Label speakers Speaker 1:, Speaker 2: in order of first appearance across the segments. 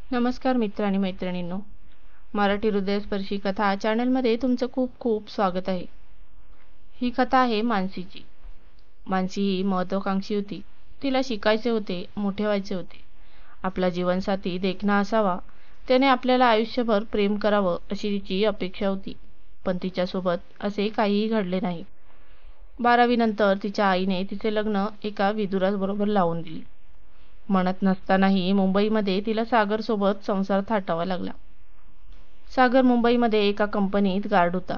Speaker 1: नमस्कार मित्र आणि मैत्रिणींनो, मराठी हृदयस्पर्शी कथा चॅनलमध्ये तुमचं खूप खूप स्वागत आहे. ही कथा आहे मानसीची. मानसी ही महत्वाकांक्षी होती. तिला शिकायचे होते, मोठे व्हायचे होते. आपला जीवनसाथी देखणा असावा, त्याने आपल्याला आयुष्यभर प्रेम करावं अशी तिची अपेक्षा होती. पण तिच्यासोबत असे काहीही घडले नाही. 12वी नंतर तिच्या आईने तिचे लग्न एका विदुराबरोबर लावून दिले. म्हणत नसतानाही मुंबईमध्ये तिला सागरसोबत संसार थाटावा लागला. सागर मुंबईमध्ये एका कंपनीत गार्ड होता.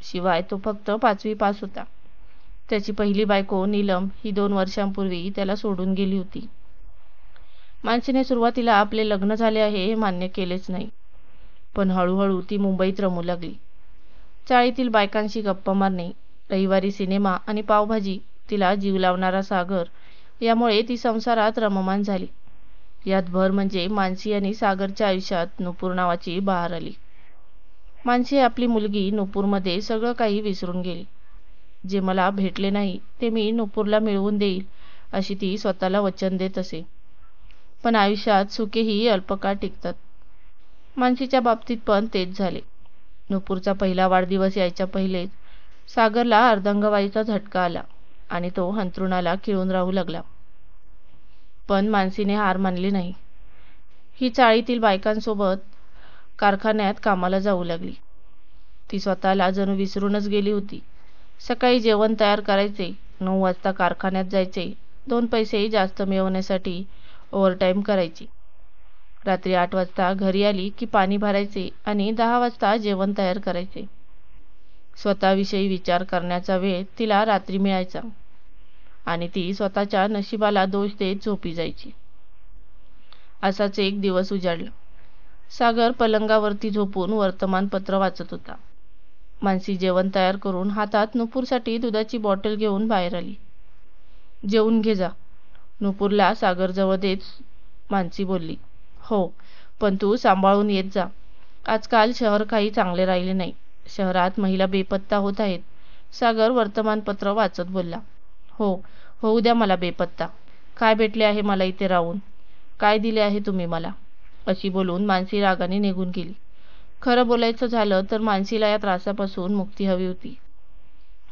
Speaker 1: शिवाय तो फक्त 5वी पास होता. त्याची पहिली बायको नीलम ही 2 वर्षांपूर्वी त्याला सोडून गेली होती. मानसीने सुरुवातीला आपले लग्न झाले आहे हे मान्य केलेच नाही. पण हळूहळू ती मुंबईत रमू लागली. चाळीतील बायकांशी गप्पा मारणे, रविवारी सिनेमा आणि पावभाजी, तिला जीव लावणारा सागर, यामुळे ती संसारात रममाण झाली. यात भर म्हणजे मानसी आणि सागरच्या आयुष्यात नुपूर नावाची बहार आली. मानसी आपली मुलगी नुपूरमध्ये सगळं काही विसरून गेली. जे मला भेटले नाही ते मी नुपूरला मिळवून देईल अशी ती स्वतःला वचन देत असे. पण आयुष्यात सुखेही अल्पकाळ टिकतात. मानसीच्या बाबतीत पण तेच झाले. नुपूरचा पहिला वाढदिवस यायच्या पहिलेच सागरला अर्धांगवायूचा झटका आला आणि तो अंथरुणाला खिळून राहू लागला. पण मानसीने हार मानली नाही. ही चाळीतील बायकांसोबत कारखान्यात कामाला जाऊ लागली. ती स्वतःला जणू विसरूनच गेली होती. सकाळी जेवण तयार करायचे, 9 वाजता कारखान्यात जायचे, 2 पैसे जास्त मिळवण्यासाठी ओव्हरटाईम करायची. रात्री 8 वाजता घरी आली की पाणी भरायचे आणि 10 वाजता जेवण तयार करायचे. स्वतःविषयी विचार करण्याचा वेळ तिला रात्री मिळायचा आणि ती स्वतःच्या नशिबाला दोष देत झोपी जायची. असाच एक दिवस उजाडला. सागर पलंगावरती झोपून वर्तमानपत्र वाचत होता. मानसी जेवण तयार करून हातात नुपूरसाठी दुधाची बॉटल घेऊन बाहेर आली. जेवून घे जा, नुपूरला सागर जवळ देत मानसी बोलली. हो, पण तू सांभाळून येत जा. आजकाल शहर काही चांगले राहिले नाही. शहरात महिला बेपत्ता होत आहेत. सागर वर्तमानपत्र वाचत बोलला. हो, होऊ द्या मला बेपत्ता. काय भेटले आहे मला इथे राहून? काय दिले आहे तुम्ही मला? अशी बोलून मानसी रागाने निघून गेली. खरं बोलायचं झालं तर मानसीला या त्रासापासून मुक्ती हवी होती.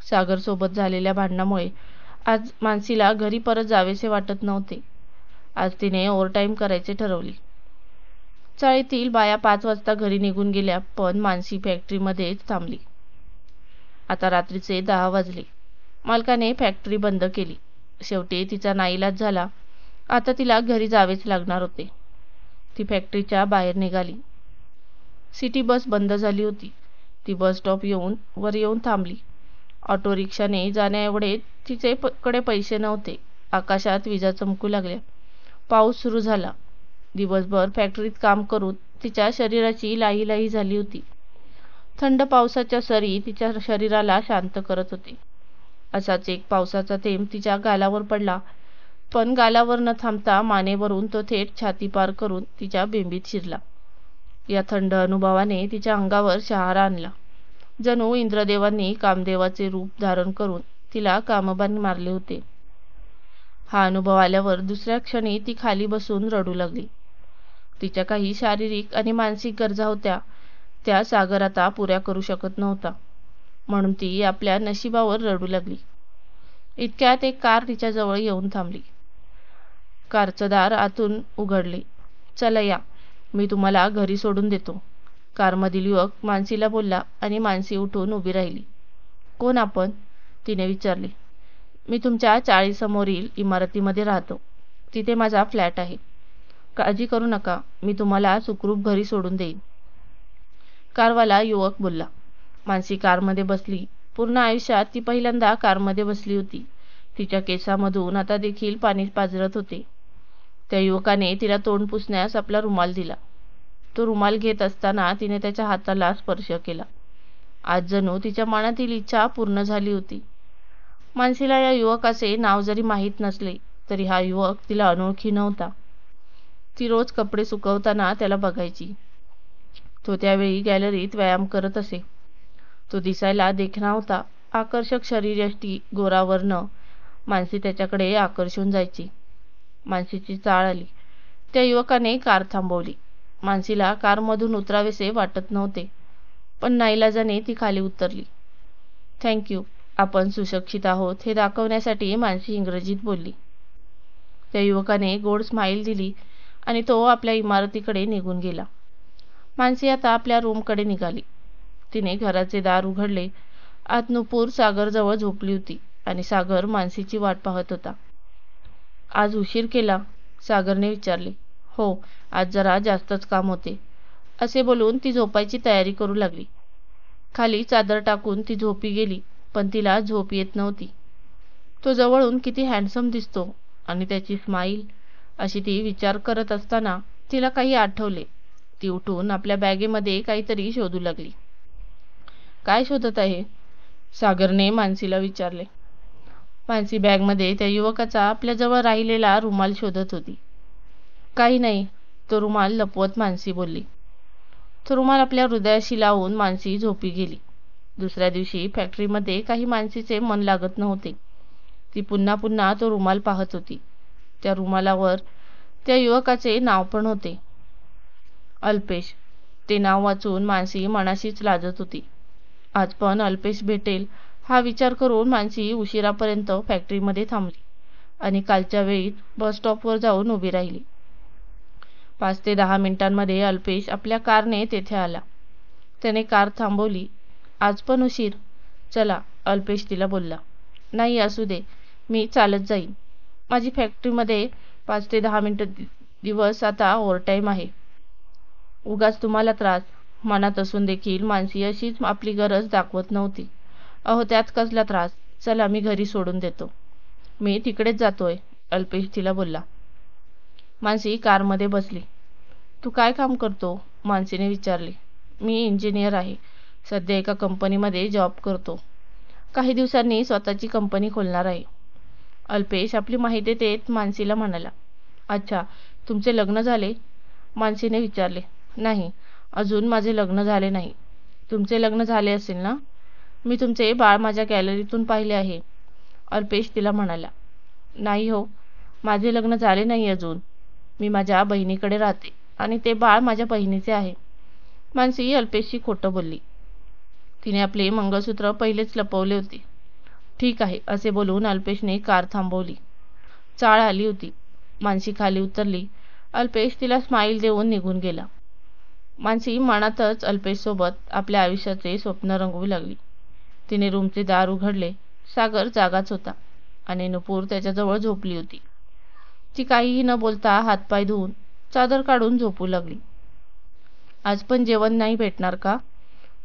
Speaker 1: सागरसोबत झालेल्या भांडणामुळे आज मानसीला घरी परत जावेसे वाटत नव्हते. आज तिने ओव्हरटाईम करायचे ठरवले. चाळीतील बाया 5 वाजता घरी निघून गेल्या, पण मानसी फॅक्टरीमध्येच थांबली. आता रात्रीचे 10 वाजले. मालकाने फॅक्टरी बंद केली. शेवटी तिचा नाईलाज झाला. आता तिला घरी जावेच लागणार होते. ती फॅक्टरीच्या बाहेर निघाली. सिटी बस बंद झाली होती. ती बस स्टॉप वर येऊन थांबली. ऑटो रिक्षाने जाण्याएवढे तिच्याकडे पैसे नव्हते. आकाशात विजा चमकू लागल्या. पाऊस सुरू झाला. दिवसभर फॅक्टरीत काम करून तिच्या शरीराची लाहीलाही झाली होती. थंड पावसाच्या सरी तिच्या शरीराला शांत करत होते. असाच एक पावसाचा थेंब तिच्या गालावर पडला, पण गालावर न थांबता मानेवरून तो थेट छाती पार करून तिच्या बेंबीत शिरला. या थंड अनुभवाने तिच्या अंगावर शहारा आणला. जणू इंद्रदेवांनी कामदेवाचे रूप धारण करून तिला कामबाण मारले होते. हा अनुभव आल्यावर दुसऱ्या क्षणी ती खाली बसून रडू लागली. तिच्या काही शारीरिक आणि मानसिक गरजा होत्या, त्या सागर आता पुऱ्या करू शकत नव्हता. म्हणून ती आपल्या नशिबावर रडू लागली. इतक्यात एक कार तिच्याजवळ येऊन थांबली. कारचं दार आतून उघडले. चला या, मी तुम्हाला घरी सोडून देतो, कारमधील युवक मानसीला बोलला आणि मानसी उठून उभी राहिली. कोण आपण? तिने विचारले. मी तुमच्या चाळीसमोरील इमारतीमध्ये राहतो. तिथे माझा फ्लॅट आहे. काळजी करू नका, मी तुम्हाला सुखरूप घरी सोडून देईन, कारवाला युवक बोलला. मानसी कारमध्ये बसली. पूर्ण आयुष्यात ती पहिल्यांदा कारमध्ये बसली होती. तिच्या केसामधून आता देखील पाणी पाझरत होते. त्या युवकाने तिला तोंड पुसण्यास आपला रुमाल दिला. तो रुमाल घेत असताना तिने त्याच्या हाताला स्पर्श केला. आज जणू तिच्या मनातील इच्छा पूर्ण झाली होती. मानसीला या युवकाचे नाव जरी माहीत नसले तरी हा युवक तिला अनोळखी नव्हता. ती रोज कपडे सुकवताना त्याला बघायची. तो त्यावेळी गॅलरीत व्यायाम करत असे. तो दिसायला देखणा होता. आकर्षक शरीरयष्टी, गोरा वर्ण. मानसी त्याच्याकडे आकर्षून जायची. मानसीची चाळ आली. त्या युवकाने कार थांबवली. मानसीला कारमधून उतरावेसे वाटत नव्हते, पण नाईलाजाने ती खाली उतरली. थँक्यू, आपण सुशिक्षित आहोत हे दाखवण्यासाठी मानसी इंग्रजीत बोलली. त्या युवकाने गोड स्माईल दिली आणि तो आपल्या इमारतीकडे निघून गेला. मानसी आता आपल्या रूमकडे निघाली. तिने घराचे दार उघडले. आत नुपूर सागरजवळ झोपली होती आणि सागर मानसीची वाट पाहत होता. आज उशीर केला? सागरने विचारले. हो, आज जरा जास्तच काम होते, असे बोलून ती झोपायची तयारी करू लागली. खाली चादर टाकून ती झोपी गेली, पण तिला झोप येत नव्हती. तो जवळून किती हँडसम दिसतो आणि त्याची स्माईल, अशी ती विचार करत असताना तिला काही आठवले. ती उठून आपल्या बॅगेमध्ये काहीतरी शोधू लागली. काय शोधत आहे? सागरने मानसीला विचारले. मानसी बॅगमध्ये त्या युवकाचा आपल्याजवळ राहिलेला रुमाल शोधत होती. काही नाही, तो रुमाल लपवत मानसी बोलली. तो रुमाल आपल्या हृदयाशी लावून मानसी झोपी गेली. दुसऱ्या दिवशी फॅक्टरीमध्ये काही मानसीचे मन लागत नव्हते. ती पुन्हा पुन्हा तो रुमाल पाहत होती. त्या रुमालावर त्या युवकाचे नाव पण होते, अल्पेश. ते नाव वाचून मानसी मनाशीच लाजत होती. आज पण अल्पेश भेटेल हा विचार करून मानसी उशिरापर्यंत फॅक्टरीमध्ये थांबली आणि कालच्या वेळी बस स्टॉपवर जाऊन उभी राहिली. 5 ते 10 मिनिटांमध्ये अल्पेश आपल्या कारने तेथे आला. त्याने कार थांबवली. आज पण उशीर? चला, अल्पेश तिला बोलला. नाही, असू दे, मी चालत जाईन. माझी फॅक्टरीमध्ये 5 ते 10 मिनिटं दिवस आता ओव्हरटाईम आहे. उगाच तुम्हाला त्रास. मनात असून देखील मानसी अशीच आपली गरज दाखवत नव्हती. अहो, त्यात कसला त्रास? चला, मी घरी सोडून देतो. मी तिकडेच जातोय, अल्पेश तिला बोलला. मानसी कारमध्ये बसली. तू काय काम करतो? मानसीने विचारले. मी इंजिनियर आहे. सध्या एका कंपनीमध्ये जॉब करतो. काही दिवसांनी स्वतःची कंपनी खोलणार आहे. अल्पेश आपली माहिती देत मानसीला म्हणाला. अच्छा, तुमचे लग्न झाले? मानसीने विचारले. नाही, अजून माझे लग्न झाले नाही. तुमचे लग्न झाले असेल ना? मी तुमचे बाळ माझ्या गॅलरीतून पाहिले आहे, अल्पेश तिला म्हणाला. नाही हो, माझे लग्न झाले नाही अजून. मी माझ्या बहिणीकडे राहते आणि ते बाळ माझ्या बहिणीचे आहे. मानसी अल्पेशशी खोटं बोलली. तिने आपले मंगळसूत्र पहिलेच लपवले होते. ठीक आहे, असे बोलून अल्पेशने कार थांबवली. चाळ आली होती. मानसी खाली उतरली. अल्पेश तिला स्माईल देऊन निघून गेला. मानसी मनातच अल्पेशसोबत आपल्या आयुष्याचे स्वप्न रंगवू लागली. तिने रूमचे दार उघडले. सागर जागाच होता आणि नुपूर त्याच्याजवळ झोपली होती. ती काहीही न बोलता हातपाय धुवून चादर काढून झोपू लागली. आज पण जेवण नाही भेटणार का?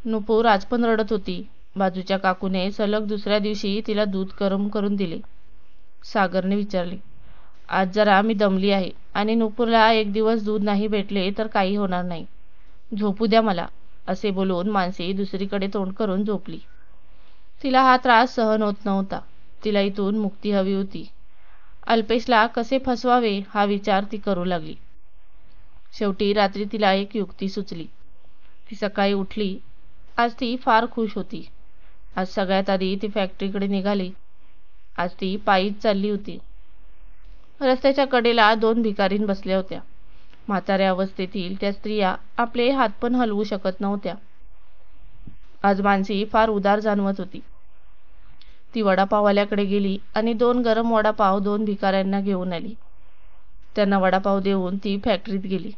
Speaker 1: नुपूर आज पण रडत होती. बाजूच्या काकूने सलग दुसऱ्या दिवशी तिला दूध गरम करून दिले. सागरने विचारले. आज जरा मी दमली आहे आणि नुपूरला एक दिवस दूध नाही भेटले तर काही होणार नाही. झोपू द्या मला, असे बोलून मानसी दुसरीकडे तोंड करून झोपली. तिला हा त्रास सहन होत नव्हता. तिला इथून मुक्ती हवी होती. अल्पेशला कसे फसवावे हा विचार ती करू लागली. शेवटी रात्री तिला एक युक्ती सुचली. ती सकाळी उठली. आज ती फार खुश होती. आज सगळ्यात आधी ती फॅक्टरीकडे निघाली. आज ती पायीच चालली होती. रस्त्याच्या कडेला 2 भिकारीण बसल्या होत्या. म्हाताऱ्या अवस्थेतील त्या स्त्रिया आपले हात पण हलवू शकत नव्हत्या. आज मानसी फार उदार जाणवत होती. ती वडापाववाल्याकडे गेली आणि 2 गरम वडापाव 2 भिकाऱ्यांना घेऊन आली. त्यांना वडापाव देऊन ती फॅक्टरीत गेली.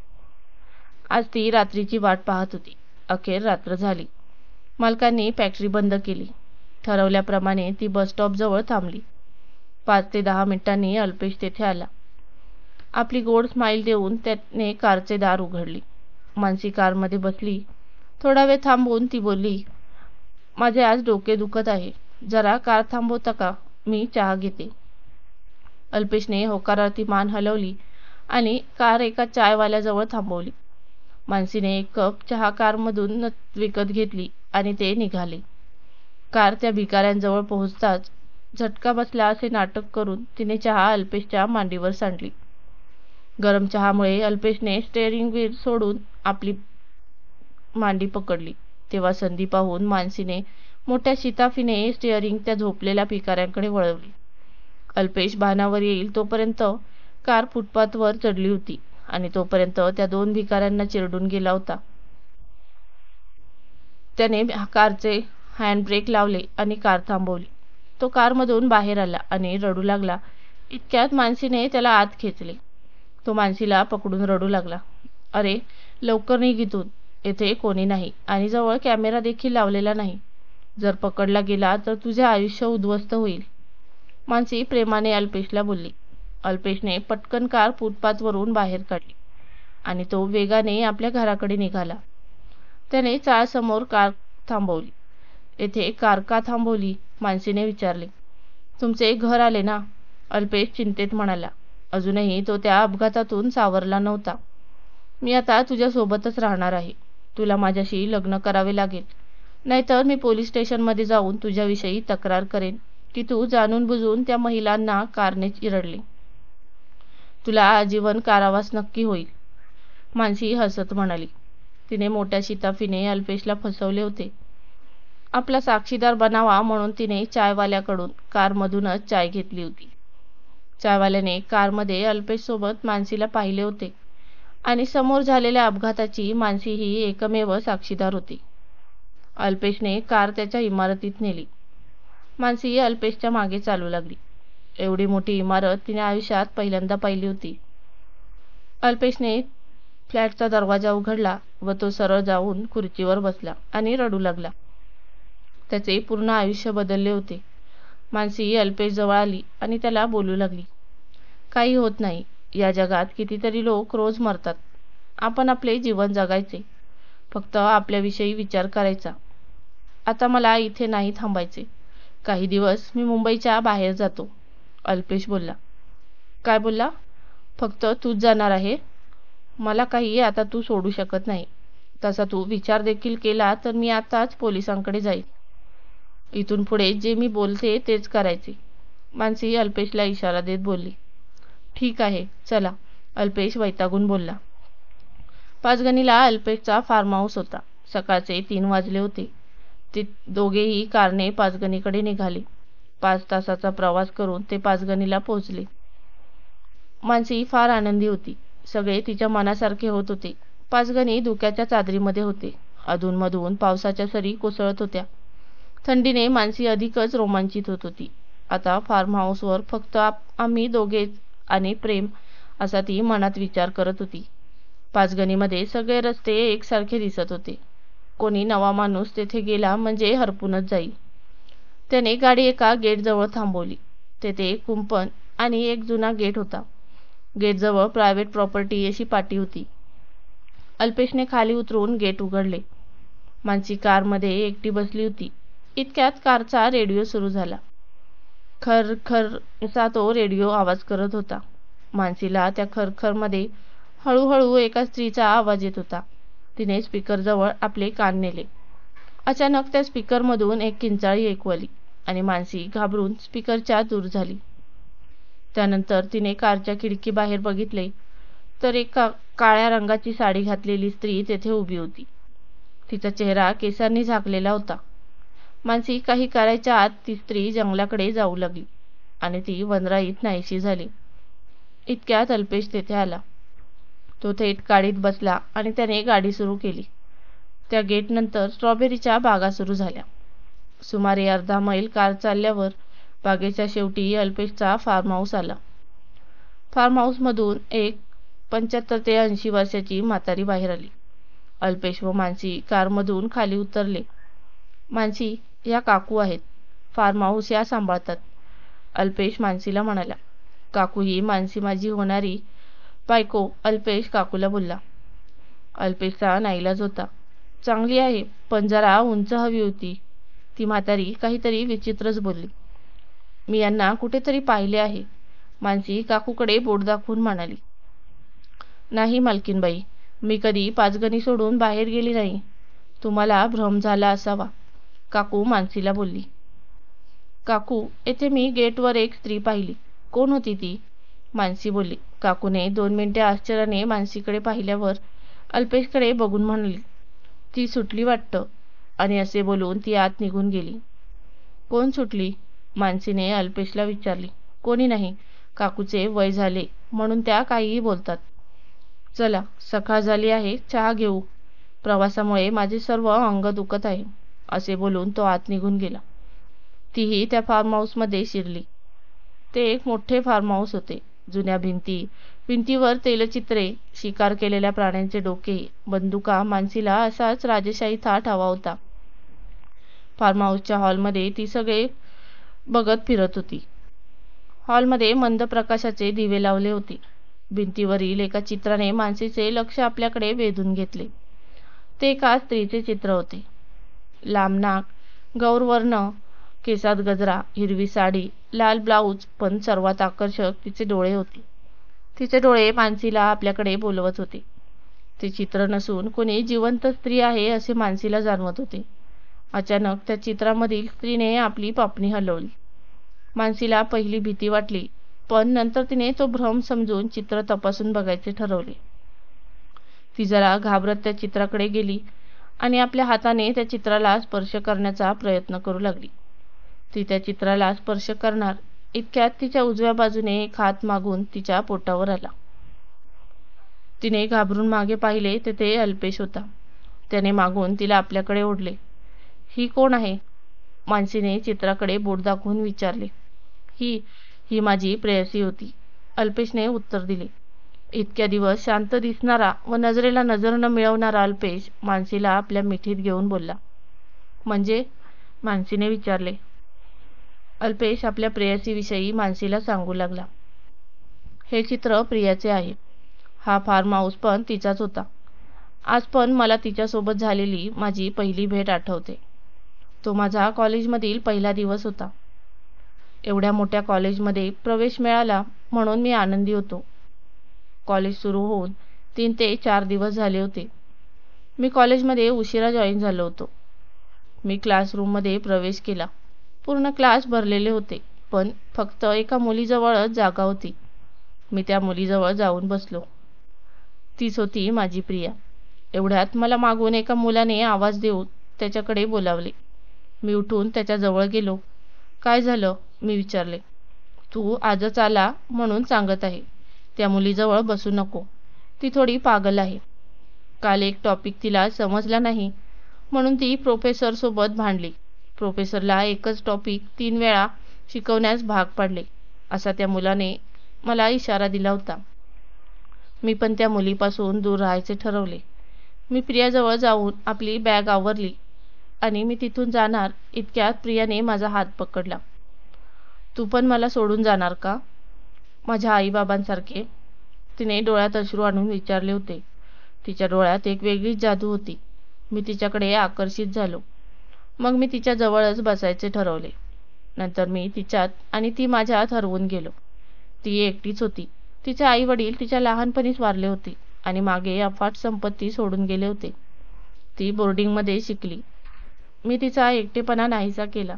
Speaker 1: आज ती रात्रीची वाट पाहत होती. अखेर रात्र झाली. मालकांनी फॅक्टरी बंद केली. ठरवल्याप्रमाणे ती बस स्टॉपजवळ थांबली. 5 ते 10 मिनिटांनी अल्पेश तेथे आला. आपली गोड स्माईल देऊन त्याने कारचे दार उघडली. मानसी कारमध्ये बसली. थोडा वेळ थांबून ती बोलली. माझे आज डोके दुखत आहे. जरा कार थांबवता का? मी चहा घेते. अल्पेशने होकारार्थी मान हलवली आणि कार एका चायवाल्याजवळ थांबवली. मानसीने एक कप चहा कारमधून विकत घेतली आणि ते निघाले. कार त्या भिकाऱ्यांजवळ पोहोचताच झटका बसला असे नाटक करून तिने चहा अल्पेशच्या मांडीवर सांडली. गरम चहामुळे अल्पेशने स्टेअरिंग व्हील सोडून आपली मांडी पकडली. तेव्हा संधी पाहून मानसीने मोठ्या शिताफीने स्टेअरिंग त्या झोपलेल्या भिकाऱ्यांकडे वळवली. अल्पेश भानावर येईल तोपर्यंत कार फुटपाथवर चढली होती आणि तोपर्यंत त्या 2 भिकाऱ्यांना चिरडून गेला होता. त्याने कारचे हँडब्रेक लावले आणि कार थांबवली. तो कारमधून बाहेर आला आणि रडू लागला. इतक्यात मानसीने त्याला आत खेचले. तो मानसीला पकडून रडू लागला. "अरे, लवकर निघ इथून. येथे कोणी नाही आणि जवळ कॅमेरा देखील लावलेला नाही. जर पकडला गेला तर तुझे आयुष्य उद्ध्वस्त होईल." मानसी प्रेमाने अल्पेशला बोलली. अल्पेशने पटकन कार फुटपाथवरून बाहेर काढली आणि तो वेगाने आपल्या घराकडे निघाला. त्याने चाळसमोर कार थांबवली. "येथे कार का थांबवली?" मानसीने विचारले. "तुमचे घर आले ना?" अल्पेश चिंतेत म्हणाला. अजूनही तो त्या अपघातातून सावरला नव्हता. "मी आता तुझ्यासोबतच राहणार आहे. तुला माझ्याशी लग्न करावे लागेल. नाहीतर मी पोलीस स्टेशनमध्ये जाऊन तुझ्याविषयी तक्रार करेन की तू जाणून बुजून त्या महिलांना कारने चिरडले. तुला आजीवन कारावास नक्की होईल." मानसी हसत म्हणाली. तिने मोठ्या शिताफीने अल्पेशला फसवले होते. आपला साक्षीदार बनावा म्हणून तिने चायवाल्याकडून कारमधूनच चाय घेतली होती. चायवाल्याने कारमध्ये अल्पेशसोबत मानसीला पाहिले होते आणि समोर झालेल्या अपघाताची मानसी ही एकमेव साक्षीदार होती. अल्पेशने कार त्याच्या इमारतीत नेली. मानसी अल्पेशच्या मागे चालू लागली. एवढी मोठी इमारत तिने आयुष्यात पहिल्यांदा पाहिली होती. अल्पेशने फ्लॅटचा दरवाजा उघडला व तो सरळ जाऊन खुर्चीवर बसला आणि रडू लागला. त्याचे पूर्ण आयुष्य बदलले होते. मानसी अल्पेशजवळ आली आणि त्याला बोलू लागली. "काही होत नाही. या जगात कितीतरी लोक रोज मरतात. आपण आपले जीवन जगायचे. फक्त आपल्याविषयी विचार करायचा. आता मला इथे नाही थांबायचे. काही दिवस मी मुंबईच्या बाहेर जातो." अल्पेश बोलला. "काय बोलला? फक्त तूच जाणार आहे? मला काही आता तू सोडू शकत नाही. तसा तू विचार देखील केला तर मी आताच पोलिसांकडे जाईल. इथून पुढे जे मी बोलते तेच करायचे." मानसी अल्पेशला इशारा देत बोलली. "ठीक आहे, चला." अल्पेश वैतागून बोलला. पाचगणीला अल्पेशचा फार्म हाऊस होता. सकाळचे 3 वाजले होते. ते दोघेही कारने पाचगणीकडे निघाले. 5 तासाचा प्रवास करून ते पाचगणीला पोहोचले. मानसी फार आनंदी होती. सगळे तिच्या मनासारखे होत होते. पाचगणी धुक्याच्या चादरीमध्ये होते. अधूनमधून पावसाच्या सरी कोसळत होत्या. थंडीने मानसी अधिकच रोमांचित होत होती. आता फार्म हाऊसवर फक्त आम्ही दोघेच आणि प्रेम असा ती मनात विचार करत होती. पाचगणीमध्ये सगळे रस्ते एकसारखे दिसत होते. कोणी नवा माणूस तेथे गेला म्हणजे हरपूनच जाईल. त्याने गाडी एका गेटजवळ थांबवली. तेथे एक कुंपण आणि एक जुना गेट होता. गेटजवळ प्रायव्हेट प्रॉपर्टी अशी पाटी होती. अल्पेशने खाली उतरून गेट उघडले. मानसी कारमध्ये एकटी बसली होती. इतक्यात कारचा रेडिओ सुरू झाला. खर खर असा तो रेडिओ आवाज करत होता. मानसीला त्या खरखरमध्ये हळूहळू एका स्त्रीचा आवाज येत होता. तिने स्पीकरजवळ आपले कान नेले. अचानक त्या स्पीकरमधून एक किंचाळी ऐकू आली आणि मानसी घाबरून स्पीकरच्या दूर झाली. त्यानंतर तिने कारच्या खिडकीबाहेर बघितले तर एक काळ्या रंगाची साडी घातलेली स्त्री तेथे उभी होती. तिचा चेहरा केसांनी झाकलेला होता. मानसी काही करायच्या आत ती स्त्री जंगलाकडे जाऊ लागली आणि ती वनराईत नाहीशी झाली. इतक्यात अल्पेश तेथे आला. तो थेट गाडीत बसला आणि त्याने गाडी सुरू केली. त्या गेटनंतर स्ट्रॉबेरीच्या बागा सुरू झाल्या. सुमारे अर्धा मैल कार चालल्यावर बागेच्या शेवटी अल्पेशचा फार्म हाऊस आला. फार्म हाऊसमधून एक 75 ते 80 वर्षाची म्हातारी बाहेर आली. अल्पेश व मानसी कारमधून खाली उतरले. "मानसी, या काकू आहेत. फार्म हाऊस या सांभाळतात." अल्पेश मानसीला म्हणाला. "काकू ही मानसी माझी होणारी बायको." अल्पेश काकूला बोलला. अल्पेशचा नाईलाज होता. "चांगली आहे, पण जरा उंच हवी होती." ती म्हातारी काहीतरी विचित्रच बोलली. "मी यांना कुठेतरी पाहिले आहे." मानसी काकूकडे बोट दाखवून म्हणाली. "नाही मालकीनबाई, मी कधी पाचगणी सोडून बाहेर गेली नाही. तुम्हाला भ्रम झाला असावा." काकू मानसीला बोलली. "काकू, येथे मी गेटवर एक स्त्री पाहिली. कोण होती ती?" मानसी बोलली. काकूने 2 मिनिटे आश्चर्याने मानसीकडे पाहिल्यावर अल्पेशकडे बघून म्हणाली, "ती सुटली वाटतं." आणि असे बोलून ती आत निघून गेली. "कोण सुटली?" मानसीने अल्पेशला विचारले. "कोणी नाही. काकूचे वय झाले म्हणून त्या काहीही बोलतात." चला, सकाळ झाली आहे, चहा घेऊ. प्रवासामुळे माझे सर्व अंग दुखत आहे, असे बोलून तो आत निघून गेला. तीही त्या फार्म हाऊसमध्ये शिरली. ते एक मोठे फार्म हाऊस होते. जुन्या भिंतीवर तैलचित्रे, शिकार केलेल्या प्राण्यांचे डोके, बंदुका. मानसीला असाच राजेशाही थाट हवा होता. फार्म हाऊसच्या हॉलमध्ये ती सगळे बघत फिरत होती. हॉलमध्ये मंद प्रकाशाचे दिवे लावले होते. भिंतीवरील एका चित्राने मानसीचे लक्ष आपल्याकडे वेधून घेतले. ते एका स्त्रीचे चित्र होते. लांब नाक, गौरवर्ण, केसात गजरा, हिरवी साडी, लाल ब्लाऊज, पण सर्वात आकर्षक तिचे डोळे होते. तिचे डोळे मानसीला आपल्याकडे बोलवत होते. ते चित्र नसून कोणी जिवंत स्त्री आहे असे मानसीला जाणवत होते. अचानक त्या चित्रामधील स्त्रीने आपली पापणी हलवली. मानसीला पहिली भीती वाटली, पण नंतर तिने तो भ्रम समजून चित्र तपासून बघायचे ठरवले. ती जरा घाबरत त्या चित्राकडे गेली आणि आपल्या हाताने त्या चित्राला स्पर्श करण्याचा प्रयत्न करू लागली. ती त्या चित्राला स्पर्श करणार इतक्यात तिच्या उजव्या बाजूने एक हात मागून तिच्या पोटावर आला. तिने घाबरून मागे पाहिले तर ते अल्पेश होता. त्याने मागून तिला आपल्याकडे ओढले. ही कोण आहे? मानसीने चित्राकडे बोट दाखवून विचारले. ही माझी प्रेयसी होती, अल्पेशने उत्तर दिले. इतक्या दिवस शांत दिसणारा व नजरेला नजर न मिळवणारा अल्पेश मानसीला आपल्या मिठीत घेऊन बोलला. म्हणजे? मानसीने विचारले. अल्पेश आपल्या प्रेयसीविषयी मानसीला सांगू लागला. हे चित्र प्रियाचे आहे. हा फार्म हाऊस पण तिचाच होता. आज पण मला तिच्यासोबत झालेली माझी पहिली भेट आठवते. तो माझा कॉलेजमधील पहिला दिवस होता. एवढ्या मोठ्या कॉलेजमध्ये प्रवेश मिळाला म्हणून मी आनंदी होतो. कॉलेज सुरू होऊन 3 ते 4 दिवस झाले होते. मी कॉलेजमध्ये उशिरा जॉईन झालो होतो. मी क्लासरूममध्ये प्रवेश केला. पूर्ण क्लास भरलेले होते, पण फक्त एका मुलीजवळच जागा होती. मी त्या मुलीजवळ जाऊन बसलो. तीच होती माझी प्रिया. एवढ्यात मला मागून एका मुलाने आवाज देऊन त्याच्याकडे बोलावले. मी उठून त्याच्या जवळ गेलो. काय झालं? मी विचारले. तू आजच आला म्हणून सांगत आहे. त्या मुलीजवळ बसू नको. ती थोडी पागल आहे. काल एक टॉपिक तिला समजला नाही म्हणून ती प्रोफेसर सोबत भांडली. प्रोफेसरला एकच टॉपिक 3 वेळा शिकवण्यास भाग पाडले, असा त्या मुलाने मला इशारा दिला होता. मी पण त्या मुलीपासून दूर राहायचे ठरवले. मी प्रियाजवळ जाऊन आपली बॅग आवरली आणि मी तिथून जाणार इतक्यात प्रियाने माझा हात पकडला. तू पण मला सोडून जाणार का? माझ्या आईबाबांसारखे? तिने डोळ्यात अश्रू आणून विचारले होते. तिच्या डोळ्यात एक वेगळीच जादू होती. मी तिच्याकडे आकर्षित झालो. मग मी तिच्या जवळच बसायचे ठरवले. नंतर मी तिच्यात आणि ती माझ्यात हरवून गेलो. ती एकटीच होती. तिचे आई वडील तिच्या लहानपणीच वारले होते आणि मागे अफाट संपत्ती सोडून गेले होते. ती बोर्डिंगमध्ये शिकली. मी तिचा एकटेपणा नाहीसा केला.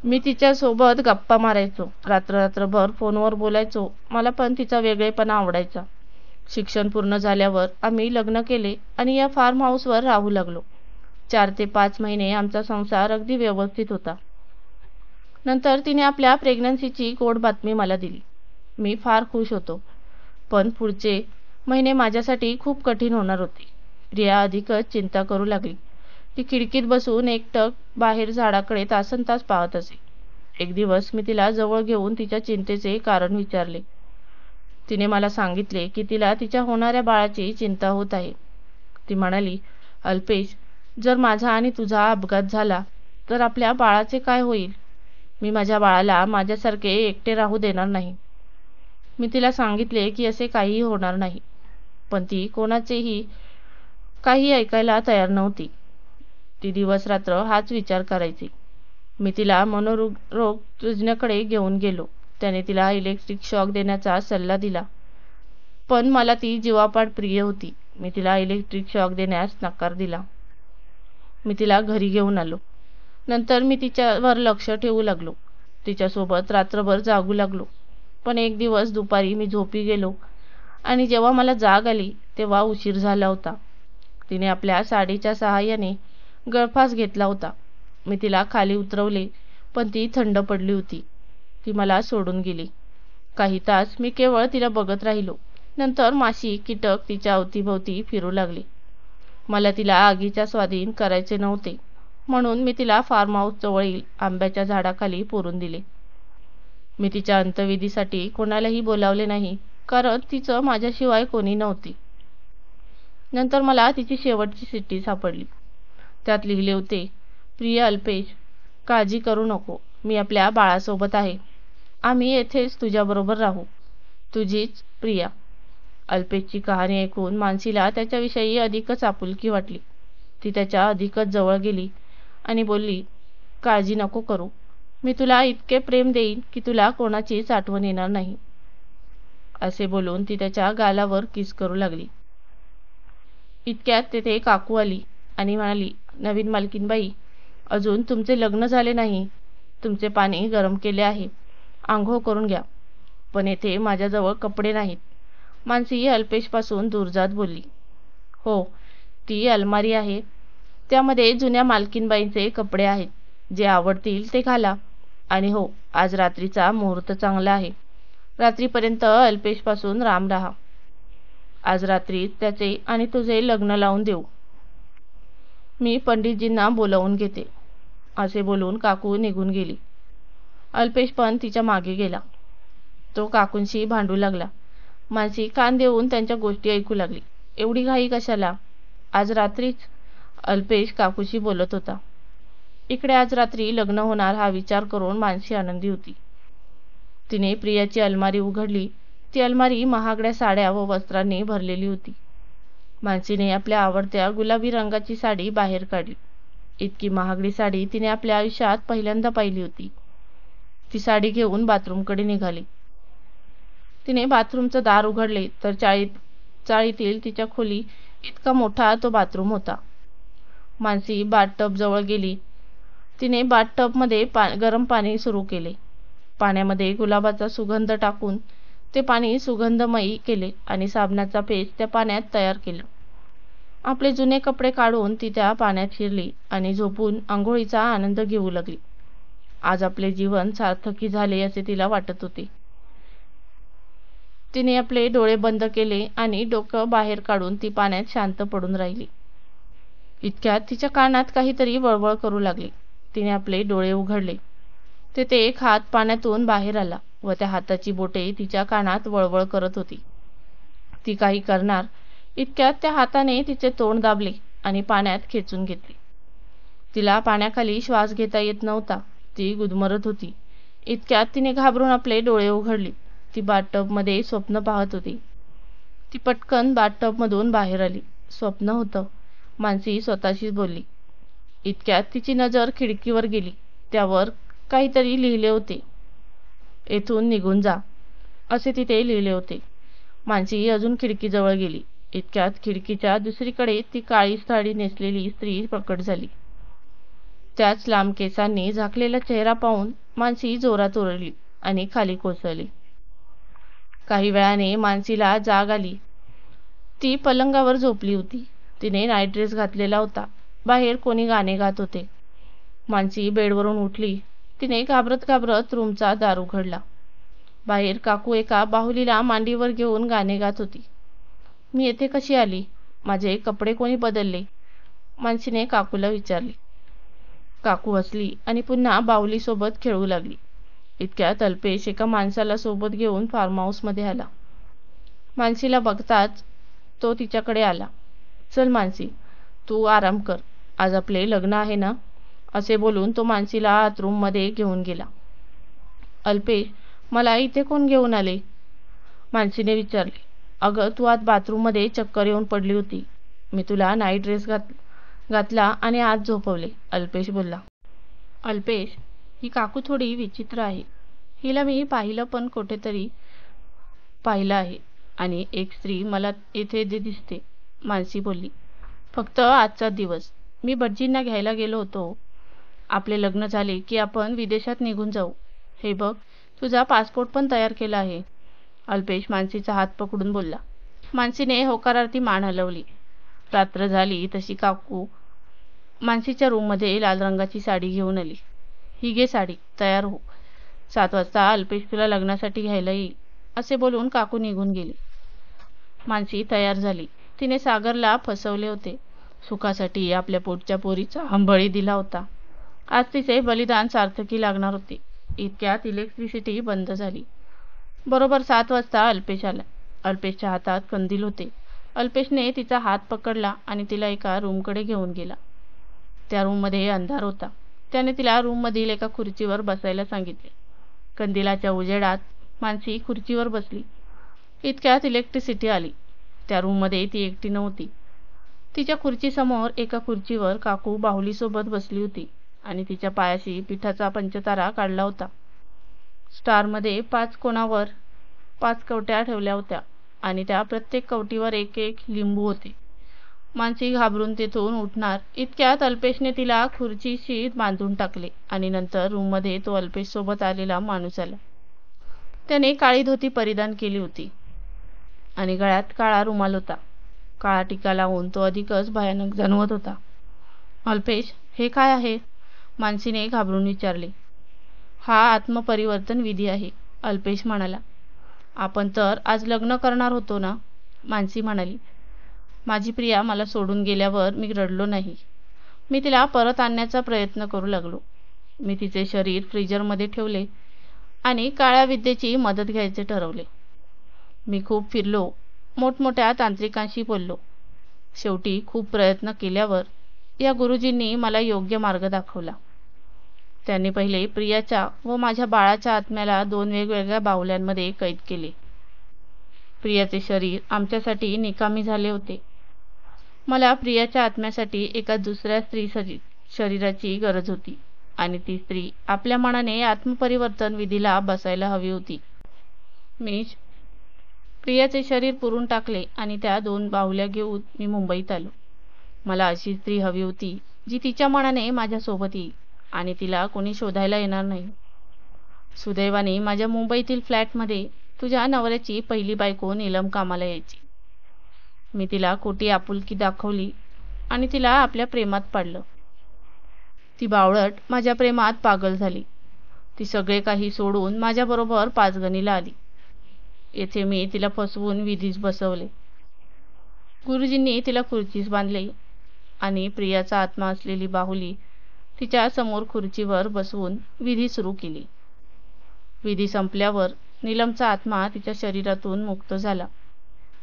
Speaker 1: मी तिच्यासोबत गप्पा मारायचो, रात्रभर फोनवर बोलायचो. मला पण तिचा वेगळेपणा आवडायचा. शिक्षण पूर्ण झाल्यावर आम्ही लग्न केले आणि या फार्म हाऊसवर राहू लागलो. 4 ते 5 महिने आमचा संसार अगदी व्यवस्थित होता. नंतर तिने आपल्या प्रेग्नन्सीची गोड बातमी मला दिली. मी फार खुश होतो. पण पुढचे महिने माझ्यासाठी खूप कठीण होणार होते. प्रिया अधिकच चिंता करू लागली. ती खिडकीत बसून एकटक बाहेर झाडाकडे तासनतास पाहत असे. एक दिवस मी तिला जवळ घेऊन तिच्या चिंतेचे कारण विचारले. तिने मला सांगितले की तिला तिच्या होणाऱ्या बाळाची चिंता होत आहे. ती म्हणाली, अल्पेश, जर माझा आणि तुझा अपघात झाला तर आपल्या बाळाचे काय होईल? मी माझ्या बाळाला माझ्यासारखे एकटे राहू देणार नाही. मी तिला सांगितले की असे काहीही होणार नाही, पण ती कोणाचेही काही ऐकायला तयार नव्हती. ती दिवस रात्र हाच विचार करायची. मी तिला मनोरोग तज्ज्ञाकडे घेऊन गेलो. त्याने तिला इलेक्ट्रिक शॉक देण्याचा सल्ला दिला, पण मला ती जीवापाड प्रिय होती. मी तिला इलेक्ट्रिक शॉक देण्यास नकार दिला. मी तिला घरी घेऊन आलो. नंतर मी तिच्यावर लक्ष ठेवू लागलो. तिच्यासोबत रात्रभर जागू लागलो. पण एक दिवस दुपारी मी झोपी गेलो आणि जेव्हा मला जाग आली तेव्हा उशीर झाला होता. तिने आपल्या साडीच्या सहाय्याने गळफास घेतला होता. मी तिला खाली उतरवले, पण ती थंड पडली होती. ती मला सोडून गेली. काही तास मी केवळ तिला बघत राहिलो. नंतर माशी कीटक तिच्या अवतीभोवती फिरू लागले. मला तिला आगीच्या स्वाधीन करायचे नव्हते, म्हणून मी तिला फार्म हाऊस जवळील आंब्याच्या झाडाखाली पुरून दिले. मी तिच्या अंत्यविधीसाठी कोणालाही बोलावले नाही, कारण तिचं माझ्याशिवाय कोणी नव्हते. नंतर मला तिची शेवटची चिठ्ठी सापडली. त्यात लिहिले होते, प्रिय अल्पेश, काळजी करू नको, मी आपल्या बाळासोबत आहे. आम्ही येथेच तुझ्याबरोबर राहू. तुझीच प्रिया. अल्पेशची कहाणी ऐकून मानसीला त्याच्याविषयी अधिकच आपुलकी वाटली. ती त्याच्या अधिकच जवळ गेली आणि बोलली, काळजी नको करू, मी तुला इतके प्रेम देईन की तुला कोणाचीच आठवण येणार नाही. असे बोलून ती त्याच्या गालावर किस करू लागली. इतक्यात तेथे काकू आली आणि म्हणाली, नवीन मालकीनबाई, अजून तुमचे लग्न झाले नाही. तुमचे पाणी गरम केले आहे, आंघोळ करून घ्या. पण येथे माझ्याजवळ कपडे नाहीत. मानसी अल्पेशपासून दूर जात बोलली. हो, ती अलमारी आहे, त्यामध्ये जुन्या मालकीनबाईंचे कपडे आहेत. जे आवडतील ते घाला. आणि हो, आज रात्रीचा मुहूर्त चांगला आहे. रात्रीपर्यंत अल्पेशपासून लांब राहा. आज रात्रीच त्याचे आणि तुझे लग्न लावून देऊ. मी पंडितजींना बोलावून घेते. असे बोलून काकू निघून गेली. अल्पेश पण तिच्या मागे गेला. तो काकूंशी भांडू लागला. मानसी कान देऊन त्यांच्या गोष्टी ऐकू लागली. एवढी घाई कशाला? आज रात्रीच? अल्पेश काकूशी बोलत होता. इकडे आज रात्री लग्न होणार हा विचार करून मानसी आनंदी होती. तिने प्रियाची अलमारी उघडली. ती अलमारी महागड्या साड्या व वस्त्रांनी भरलेली होती. मानसीने आपल्या आवडत्या गुलाबी रंगाची साडी बाहेर काढली. इतकी महागडी साडी तिने आपल्या आयुष्यात पहिल्यांदा पाहिली होती. ती साडी घेऊन बाथरूमकडे निघाली. तिने बाथरूमचं दार उघडले तर चाळीतील तिच्या खोली इतका मोठा तो बाथरूम होता. मानसी बाथटब जवळ गेली. तिने बाथटबमध्ये गरम पाणी सुरू केले. पाण्यामध्ये गुलाबाचा सुगंध टाकून ते पाणी सुगंधमयी केले आणि साबणाचा पेस्ट त्या पाण्यात तयार केला. आपले जुने कपडे काढून ती त्या पाण्यात शिरली आणि झोपून आंघोळीचा आनंद घेऊ लागली. आज आपले जीवन सार्थकी झाले असे तिला वाटत होते. तिने आपले डोळे बंद केले आणि डोकं बाहेर काढून ती पाण्यात शांत पडून राहिली. इतक्यात तिच्या कानात काहीतरी वळवळ करू लागले. तिने आपले डोळे उघडले. तेथे एक हात पाण्यातून बाहेर आला व त्या हाताची बोटे तिच्या कानात वळवळ करत होती. ती काही करणार इतक्यात त्या हाताने तिचे तोंड दाबले आणि पाण्यात खेचून घेतले. तिला पाण्याखाली श्वास घेता येत नव्हता. ती गुदमरत होती. इतक्यात तिने घाबरून आपले डोळे उघडले. ती बाथटबमध्ये स्वप्न पाहत होती. ती पटकन बाथटबमधून बाहेर आली. स्वप्न होतं, मानसी स्वतःशीच बोलली. इतक्यात तिची नजर खिडकीवर गेली. त्यावर काहीतरी लिहिले होते. येथून निघून जा, असे तिथे लिहिले होते. मानसी अजून खिडकीजवळ गेली. इतक्यात खिडकीच्या दुसरीकडे ती काळी साडी नेसलेली स्त्री प्रकट झाली. त्याच लांब केसांनी झाकलेला चेहरा पाहून मानसी जोरात ओरडली आणि खाली कोसळली. काही वेळाने मानसीला जाग आली. ती पलंगावर झोपली होती. तिने नाईट ड्रेस घातलेला होता. बाहेर कोणी गाणे गात होते. मानसी बेडवरून उठली. तिने घाबरत घाबरत रूमचा दार उघडला. बाहेर काकू एका बाहुलीला मांडीवर घेऊन गाणे गात होती. मी येथे कशी आली? माझे कपडे कोणी बदलले? मानसीने काकूला विचारले. काकू हसली आणि पुन्हा बाहुलीसोबत खेळू लागली. इतक्यात अल्पेश एका माणसाला सोबत घेऊन फार्म हाऊसमध्ये आला. मानसीला बघताच तो तिच्याकडे आला. चल मानसी, तू आराम कर, आज आपले लग्न आहे ना, असे बोलून तो मानसीला आतरूममध्ये घेऊन गेला. अल्पेश, मला इथे कोण घेऊन आले? मानसीने विचारले. अगं, तू आज बाथरूममध्ये चक्कर येऊन पडली होती. मी तुला नाईट ड्रेस घातला आणि आज झोपवले, अल्पेश बोलला. अल्पेश, ही काकू थोडी विचित्र आहे. हिला मी पण कुठेतरी पाहिलं आहे आणि एक स्त्री मला येथे दिसते, मानसी बोलली. फक्त आजचा दिवस. मी भटजींना घ्यायला गेलो होतो. आपले लग्न झाले की आपण विदेशात निघून जाऊ. हे बघ, तुझा पासपोर्ट पण तयार केला आहे, अल्पेश मानसीचा हात पकडून बोलला. मानसीने होकारार्थी मान हलवली. रात्र झाली तशी काकू मानसीच्या रूममध्ये लाल रंगाची साडी घेऊन आली. ही घे साडी, तयार हो. 7 वाजता अल्पेश तुला लग्नासाठी घ्यायला येईल, असे बोलून काकू निघून गेली. मानसी तयार झाली. तिने सागरला फसवले होते. सुखासाठी आपल्या पोटच्या पोरीचा बळी दिला होता. आज तिचे बलिदान सार्थकी लागणार होते. इतक्यात इलेक्ट्रिसिटी बंद झाली. बरोबर 7 वाजता अल्पेश आला. अल्पेशच्या हातात कंदील होते. अल्पेशने तिचा हात पकडला आणि तिला एका रूमकडे घेऊन गेला. त्या रूममध्ये अंधार होता. त्याने तिला रूममधील एका खुर्चीवर बसायला सांगितले. कंदिलाच्या उजेडात मानसी खुर्चीवर बसली. इतक्यात इलेक्ट्रिसिटी आली. त्या रूममध्ये ती एकटी नव्हती. तिच्या खुर्चीसमोर एका खुर्चीवर काकू बाहुलीसोबत बसली होती आणि तिच्या पायाशी पिठाचा पंचतारा काढला होता. स्टारमध्ये 5 कोणावर 5 कवट्या ठेवल्या होत्या आणि त्या प्रत्येक कवटीवर एक एक लिंबू होते. मानसी घाबरून तेथून उठणार इतक्यात अल्पेशने तिला खुर्चीशी बांधून टाकले आणि नंतर रूममध्ये तो अल्पेशसोबत आलेला माणूस आला. त्याने काळी धोती परिधान केली होती आणि गळ्यात काळा रुमाल होता. काळा टिका लावून तो अधिकच भयानक जाणवत होता. अल्पेश, हे काय आहे? मानसीने घाबरून विचारले. हा आत्मपरिवर्तन विधी आहे, अल्पेश म्हणाला. आपण तर आज लग्न करणार होतो ना? मानसी म्हणाली. माझी प्रिया मला सोडून गेल्यावर मी रडलो नाही. मी तिला परत आणण्याचा प्रयत्न करू लागलो. मी तिचे शरीर फ्रीजरमध्ये ठेवले आणि काळ्या विद्येची मदत घ्यायचे ठरवले. मी खूप फिरलो, मोठमोठ्या तांत्रिकांशी बोललो. शेवटी खूप प्रयत्न केल्यावर या गुरुजींनी मला योग्य मार्ग दाखवला. त्यांनी पहिले प्रियाच्या व माझ्या बाळाच्या आत्म्याला 2 वेगवेगळ्या बाहुल्यांमध्ये कैद केले. प्रियाचे शरीर आमच्यासाठी निकामी झाले होते. मला प्रियाच्या आत्म्यासाठी एका दुसऱ्या स्त्री शरीराची गरज होती आणि ती स्त्री आपल्या मनाने आत्मपरिवर्तन विधीला बसायला हवी होती. मी प्रियाचे शरीर पुरून टाकले आणि त्या 2 बाहुल्या घेऊन मी मुंबईत आलो. मला अशी स्त्री हवी होती जी तिच्या मनाने माझ्यासोबत येईल आणि तिला कोणी शोधायला येणार नाही. सुदैवाने माझ्या मुंबईतील फ्लॅटमध्ये तुझ्या नवऱ्याची पहिली बायको नीलम कामाला यायची. मी तिला खोटी आपुलकी दाखवली आणि तिला आपल्या प्रेमात पाडलं. ती बावळट माझ्या प्रेमात पागल झाली. ती सगळे काही सोडून माझ्याबरोबर पाचगणीला आली. येथे मी तिला फसवून विधीस बसवले. गुरुजींनी तिला खुर्चीस बांधले आणि प्रियाचा आत्मा असलेली बाहुली तिच्या समोर खुर्चीवर बसवून विधी सुरू केली. विधी संपल्यावर नीलमचा आत्मा तिच्या शरीरातून मुक्त झाला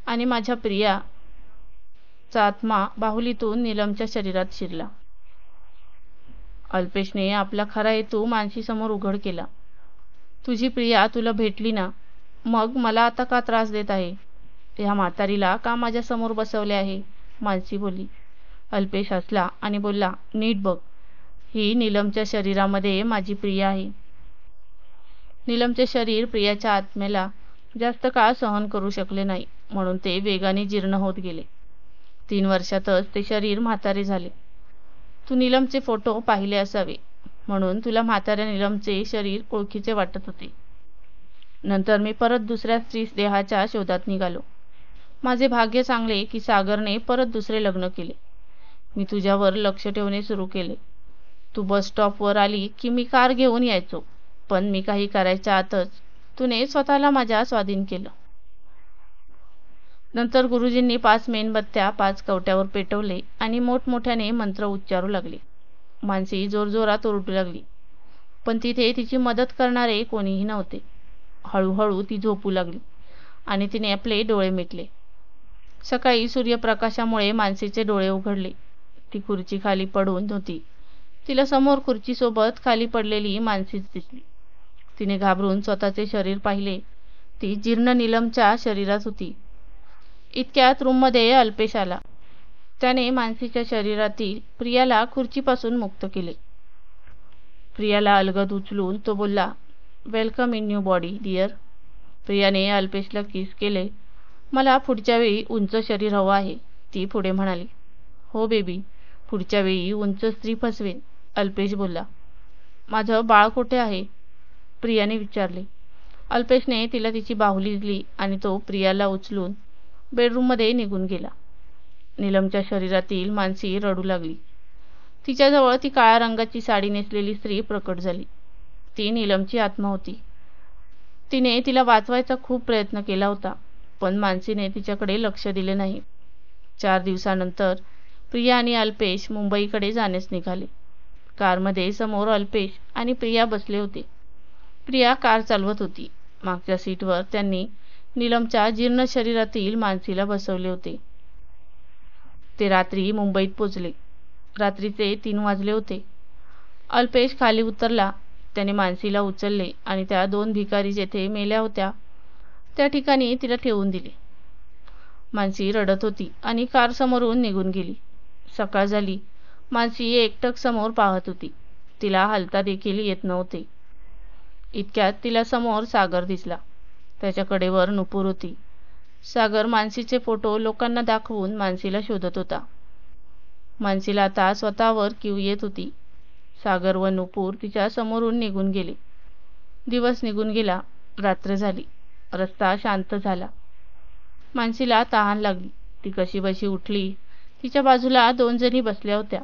Speaker 1: आणि माझ्या प्रियाचा आत्मा बाहुलीतून नीलमच्या शरीरात शिरला. अल्पेशने आपला खरा हेतू मानसीसमोर उघड केला. तुझी प्रिया तुला भेटली ना, मग मला आता का त्रास देत आहे? ह्या म्हातारीला का माझ्यासमोर बसवले आहे? मानसी बोलली. अल्पेश हसला आणि बोलला, नीट बघ, ही नीलमच्या शरीरामध्ये माझी प्रिया आहे. नीलमचे शरीर प्रियाच्या आत्म्याला जास्त काळ सहन करू शकले नाही, म्हणून ते वेगाने जीर्ण होत गेले. 3 वर्षातच ते शरीर म्हातारे झाले. तू नीलमचे फोटो पाहिले असावे, म्हणून तुला म्हाताऱ्या नीलमचे शरीर ओळखीचे वाटत होते. नंतर मी परत दुसऱ्या स्त्री देहाच्या शोधात निघालो. माझे भाग्य चांगले की सागरने परत दुसरे लग्न केले. मी तुझ्यावर लक्ष ठेवणे सुरू केले. तू बस स्टॉपवर आली की मी कार घेऊन यायचो, पण मी काही करायच्या आतच तूने स्वतःला माझ्या स्वाधीन केलं. नंतर गुरुजींनी 5 मेणबत्त्या 5 कवट्यावर पेटवले आणि मोठमोठ्याने मंत्र उच्चारू लागले. मानसी जोरजोरात ओरडू लागली, पण तिथे तिची मदत करणारे कोणीही नव्हते. हळूहळू ती झोपू लागली आणि तिने आपले डोळे मिटले. सकाळी सूर्यप्रकाशामुळे मानसीचे डोळे उघडले. ती खुर्ची खाली पडून होती. तिला समोर खुर्चीसोबत खाली पडलेली मानसीच दिसली. तिने घाबरून स्वतःचे शरीर पाहिले. ती जीर्ण नीलमच्या शरीरात होती. इतक्यात रूममध्ये अल्पेश आला. त्याने मानसीच्या शरीरातील प्रियाला खुर्चीपासून मुक्त केले. प्रियाला अलगद उचलून तो बोलला, welcome in new body dear. प्रियाने अल्पेशला किस केले. मला पुढच्या वेळी उंच शरीर हवं आहे, ती पुढे म्हणाली. हो बेबी, पुढच्या वेळी उंच स्त्री फसवेन, अल्पेश बोलला. माझं बाळ कुठे आहे? प्रियाने विचारले. अल्पेशने तिला तिची बाहुली दिली आणि तो प्रियाला उचलून बेडरूममध्ये निघून गेला. नीलमच्या शरीरातील मानसी रडू लागली. तिच्याजवळ ती काळ्या रंगाची साडी नेसलेली स्त्री प्रकट झाली. ती नीलमची आत्मा होती. तिने तिला वाचवायचा खूप प्रयत्न केला होता, पण मानसीने तिच्याकडे लक्ष दिले नाही. 4 दिवसानंतर प्रिया आणि अल्पेश मुंबईकडे जाण्यास निघाले. कारमध्ये समोर अल्पेश आणि प्रिया बसले होते. प्रिया कार चालवत होती. मागच्या सीटवर त्यांनी नीलमच्या जीर्ण शरीरातील मानसीला बसवले होते. ते रात्री मुंबईत पोचले. रात्रीचे 3 वाजले होते. अल्पेश खाली उतरला. त्याने मानसीला उचलले आणि त्या 2 भिकारी जेथे मेल्या होत्या त्या ठिकाणी तिला ठेवून दिले. मानसी रडत होती आणि कार समोरून निघून गेली. सकाळ झाली. मानसी एकटक समोर पाहत होती. तिला हलता देखील येत नव्हते. इतक्यात तिला समोर सागर दिसला. त्याच्या कडेवर नुपूर होती. सागर मानसीचे फोटो लोकांना दाखवून मानसीला शोधत होता. मानसीला आता स्वतःवर कीव येत होती. सागर व नुपूर तिच्या समोरून निघून गेले. दिवस निघून गेला. रात्र झाली. रस्ता शांत झाला. मानसीला तहान लागली. ती कशीबशी उठली. तिच्या बाजूला 2 जणी बसल्या होत्या.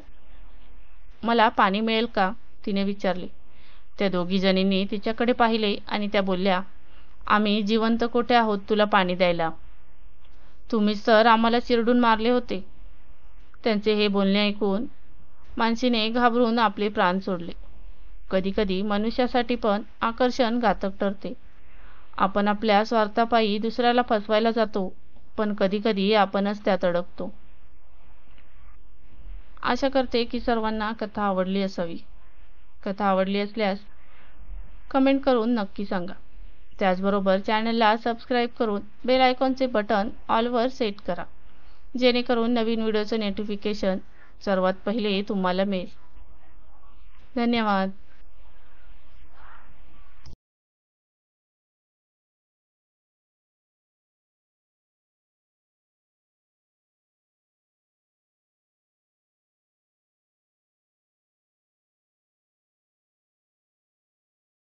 Speaker 1: मला पाणी मिळेल का? तिने विचारले. त्या 2घी जणींनी तिच्याकडे पाहिले आणि त्या बोलल्या, आम्ही जिवंत कोठे आहोत तुला पाणी द्यायला? तुम्हीच तर आम्हाला चिरडून मारले होते. त्यांचे हे बोलणे ऐकून मानसीने घाबरून आपले प्राण सोडले. कधीकधी मनुष्यासाठी पण आकर्षण घातक ठरते. आपण आपल्या स्वार्थापायी दुसऱ्याला फसवायला जातो, पण कधीकधी आपणच त्यात अडकतो. आशा करते की सर्वांना कथा आवडली असावी. कथा आवडली असल्यास कमेंट करून नक्की सांगा. त्याचबरोबर चॅनलला सबस्क्राईब करून बेल आयकॉनचे बटन ऑलवर सेट करा, जेणेकरून नवीन व्हिडिओचे नोटिफिकेशन सर्वात पहिले तुम्हाला मिळेल. धन्यवाद.